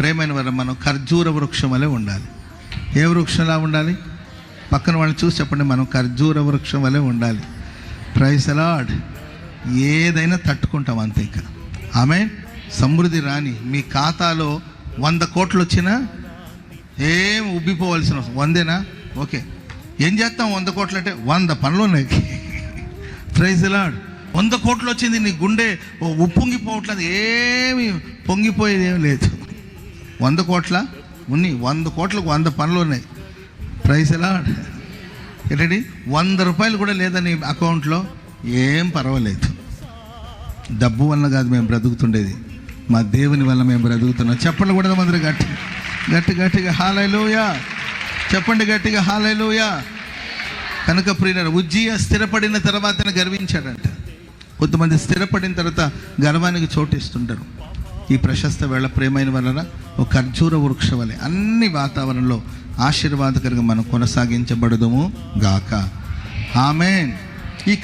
ప్రేమైన వారు మనం ఖర్జూర వృక్షం వలె ఉండాలి. ఏ వృక్షంలా ఉండాలి? పక్కన వాళ్ళని చూసి చెప్పండి, మనం ఖర్జూర వృక్షం వలె ఉండాలి. Praise the lord. ఏదైనా తట్టుకుంటాం అంతే. ఇక ఆమేన్. సమృద్ధి రాని మీ ఖాతాలో 100 కోట్లు వచ్చినా ఏం ఉబ్బిపోవాల్సిన 100 ఓకే. ఏం చేస్తాం 100 కోట్లు అంటే 100 పనులు ఉన్నాయి. Praise the lord. 100 కోట్లు వచ్చింది, నీ గుండె ఉప్పొంగిపోవట్లేదు, ఏమి పొంగిపోయేది ఏం లేదు. 100 కోట్ల ఉన్నాయి, 100 కోట్లకు 100 పనులు ఉన్నాయి. Praise the lord. ఏంటండి 100 రూపాయలు కూడా లేదని అకౌంట్లో ఏం పర్వాలేదు. డబ్బు వల్ల కాదు మేము బ్రతుకుతుండేది, మా దేవుని వల్ల మేము బ్రతుకుతున్నాం. చెప్పండి కూడా మంది గట్టిగా హల్లెలూయా చెప్పండి, గట్టిగా హల్లెలూయా. కనుక ప్రియులారా, ఉజ్జియా స్థిరపడిన తర్వాతనే గర్వించాడంట. కొంతమంది స్థిరపడిన తర్వాత గర్వానికి చోటిస్తుంటారు. ఈ ప్రశస్త వేళ ప్రేమైన వలన ఒక ఖర్జూర వృక్షం వలె అన్ని వాతావరణంలో ఆశీర్వాదకరంగా మనం కొనసాగించబడదుము గాక. ఆమేన్. ఈ